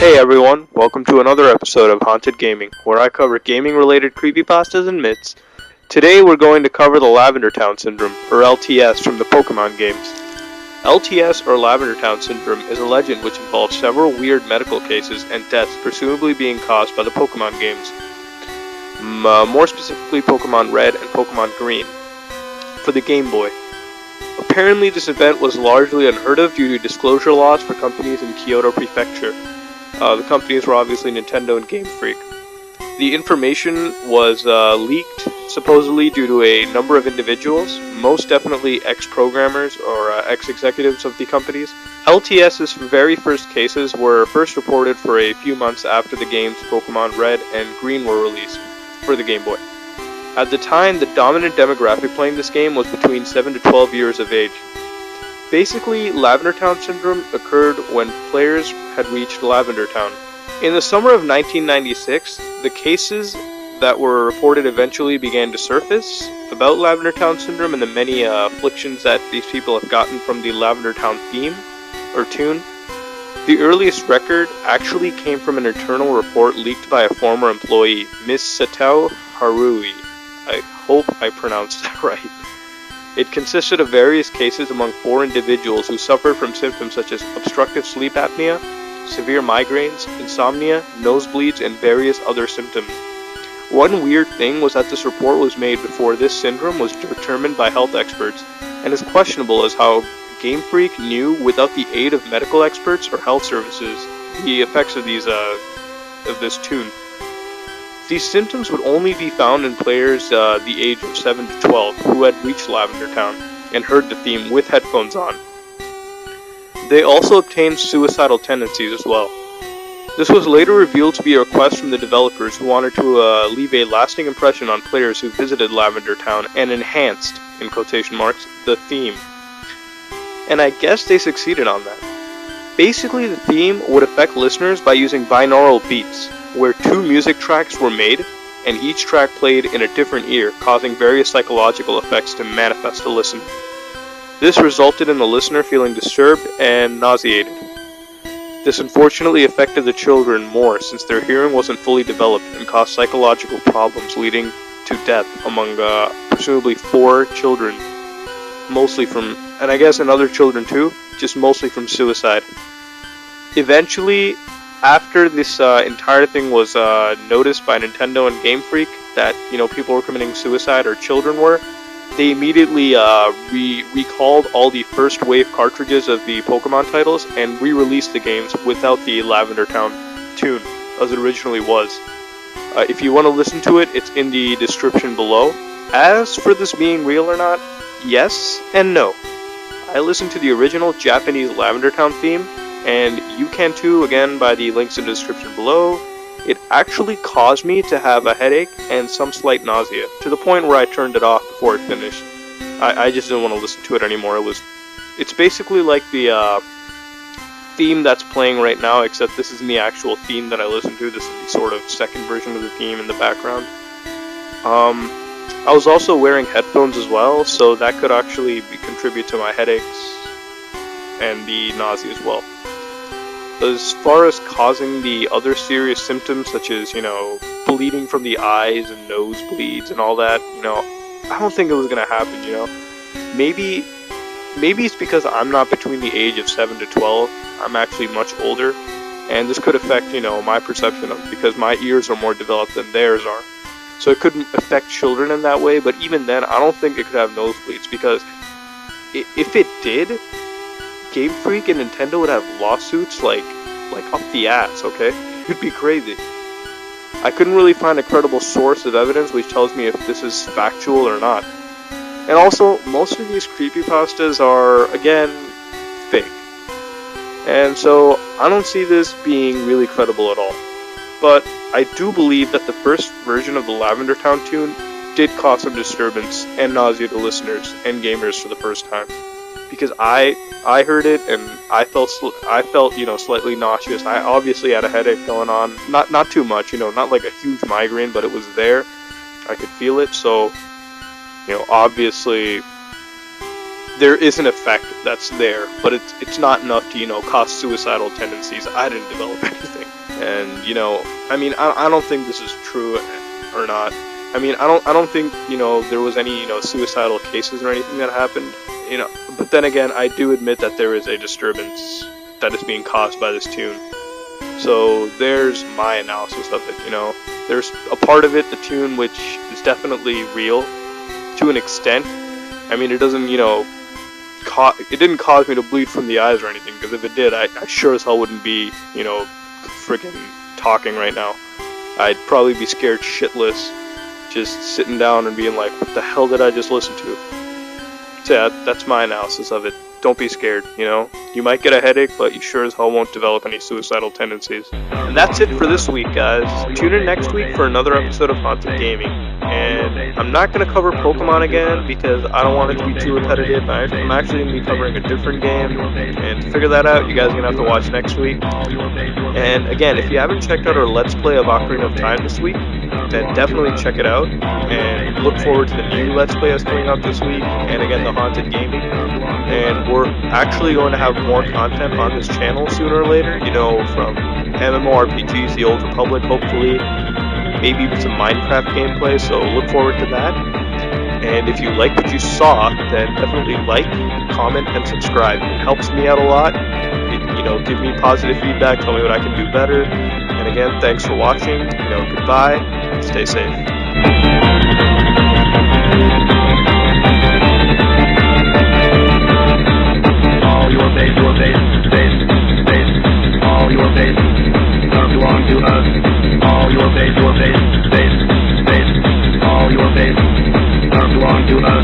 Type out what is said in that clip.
Hey everyone, welcome to another episode of Haunted Gaming, where I cover gaming-related creepypastas and myths. Today we're going to cover the Lavender Town Syndrome, or LTS, from the Pokemon games. LTS, or Lavender Town Syndrome, is a legend which involves several weird medical cases and deaths presumably being caused by the Pokemon games. More specifically Pokemon Red and Pokemon Green, for the Game Boy. Apparently this event was largely unheard of due to disclosure laws for companies in Kyoto Prefecture. The companies were obviously Nintendo and Game Freak. The information was leaked, supposedly due to a number of individuals, most definitely ex-programmers or ex-executives of the companies. LTS's very first cases were first reported for a few months after the games Pokemon Red and Green were released for the Game Boy. At the time, the dominant demographic playing this game was between 7 to 12 years of age. Basically, Lavender Town Syndrome occurred when players had reached Lavender Town. In the summer of 1996, the cases that were reported eventually began to surface about Lavender Town Syndrome and the many afflictions that these people have gotten from the Lavender Town theme, or tune. The earliest record actually came from an internal report leaked by a former employee, Miss 6ryHRvkM. I hope I pronounced that right. It consisted of various cases among 4 individuals who suffered from symptoms such as obstructive sleep apnea, severe migraines, insomnia, nosebleeds, and various other symptoms. One weird thing was that this report was made before this syndrome was determined by health experts, and is questionable as how Game Freak knew, without the aid of medical experts or health services, the effects of this tune. These symptoms would only be found in players the age of 7 to 12 who had reached Lavender Town and heard the theme with headphones on. They also obtained suicidal tendencies as well. This was later revealed to be a request from the developers who wanted to leave a lasting impression on players who visited Lavender Town and enhanced, in quotation marks, the theme. And I guess they succeeded on that. Basically, the theme would affect listeners by using binaural beats, where 2 music tracks were made, and each track played in a different ear, causing various psychological effects to manifest to listener. This resulted in the listener feeling disturbed and nauseated. This unfortunately affected the children more, since their hearing wasn't fully developed and caused psychological problems leading to death among presumably 4 children, mostly from, and I guess and other children too, just mostly from suicide. Eventually, after this entire thing was noticed by Nintendo and Game Freak that, people were committing suicide, or children were, they immediately recalled all the first wave cartridges of the Pokemon titles and re-released the games without the Lavender Town tune, as it originally was. If you want to listen to it, it's in the description below. As for this being real or not, yes and no. I listened to the original Japanese Lavender Town theme, and you can too, again, by the links in the description below. It actually caused me to have a headache and some slight nausea, to the point where I turned it off before it finished. I just didn't want to listen to it anymore. It's basically like the theme that's playing right now, except this isn't the actual theme that I listen to. This is the sort of second version of the theme in the background. I was also wearing headphones as well, so that could actually contribute to my headaches and the nausea as well. As far as causing the other serious symptoms, such as, bleeding from the eyes and nosebleeds and all that, I don't think it was going to happen, Maybe it's because I'm not between the age of 7 to 12. I'm actually much older, and this could affect, my perception of it, because my ears are more developed than theirs are. So it could affect children in that way, but even then, I don't think it could have nosebleeds, because if it did, Game Freak and Nintendo would have lawsuits like up the ass, okay? It'd be crazy. I couldn't really find a credible source of evidence which tells me if this is factual or not. And also, most of these creepypastas are, again, fake. And so, I don't see this being really credible at all. But I do believe that the first version of the Lavender Town tune did cause some disturbance and nausea to listeners and gamers for the first time. Because I heard it and I felt slightly nauseous. I obviously had a headache going on, not too much, not like a huge migraine, but it was there. I could feel it. So, obviously there is an effect that's there, but it's not enough to cause suicidal tendencies. I didn't develop anything, and I mean, I don't think this is true or not. I mean, I don't think there was any suicidal cases or anything that happened. But then again, I do admit that there is a disturbance that is being caused by this tune. So there's my analysis of it. There's a part of it, the tune, which is definitely real to an extent. I mean, it doesn't it didn't cause me to bleed from the eyes or anything, because if it did, I sure as hell wouldn't be freaking talking right now. I'd probably be scared shitless, just sitting down and being like, what the hell did I just listen to? So yeah, that's my analysis of it. Don't be scared, You might get a headache, but you sure as hell won't develop any suicidal tendencies. And that's it for this week, guys. Tune in next week for another episode of Haunted Gaming. And I'm not going to cover Pokemon again, because I don't want it to be too repetitive. I'm actually going to be covering a different game. And to figure that out, you guys are going to have to watch next week. And again, if you haven't checked out our Let's Play of Ocarina of Time this week, then definitely check it out. And look forward to the new Let's Play that's coming out this week. And again, the Haunted Gaming. And we're actually going to have more content on this channel sooner or later, from MMORPGs, the Old Republic, hopefully, maybe some Minecraft gameplay, so look forward to that. And if you like what you saw, then definitely like, comment, and subscribe. It helps me out a lot. Give me positive feedback, tell me what I can do better. And again, thanks for watching. Goodbye, and stay safe. All your base, all your base, belong to us. All your base, all your base, belong to us.